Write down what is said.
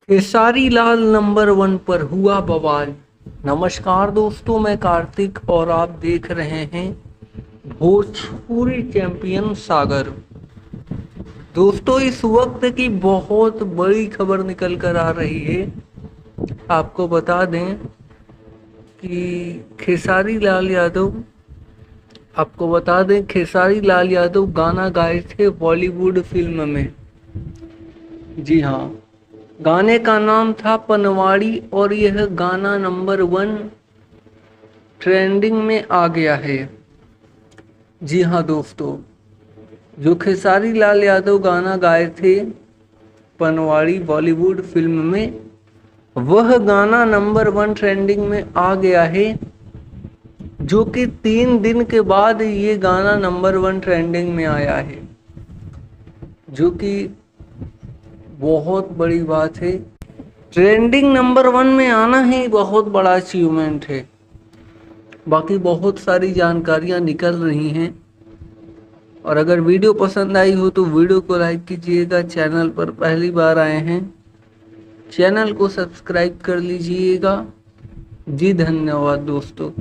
Khesari Lal number 1 पर हुआ बवाल। नमस्कार दोस्तों, मैं कार्तिक और आप देख रहे हैं भोजपुरी चैंपियन सागर। दोस्तों, इस वक्त की बहुत बड़ी खबर निकल कर आ रही है। आपको बता दें कि खेसारी लाल यादव गाना गाए थे बॉलीवुड फिल्म में। जी हाँ, गाने का नाम था पनवाड़ी और यह गाना नंबर 1 ट्रेंडिंग में आ गया है। जी हाँ दोस्तों, जो खेसारी लाल यादव गाना गाए थे पनवाड़ी बॉलीवुड फिल्म में, वह गाना नंबर 1 ट्रेंडिंग में आ गया है। जो कि 3 दिन के बाद ये गाना नंबर 1 ट्रेंडिंग में आया है, जो कि बहुत बड़ी बात है। ट्रेंडिंग नंबर 1 में आना ही बहुत बड़ा अचीवमेंट है। बाकी बहुत सारी जानकारियां निकल रही हैं, और अगर वीडियो पसंद आई हो तो वीडियो को लाइक कीजिएगा। चैनल पर पहली बार आए हैं, चैनल को सब्सक्राइब कर लीजिएगा। जी धन्यवाद दोस्तों।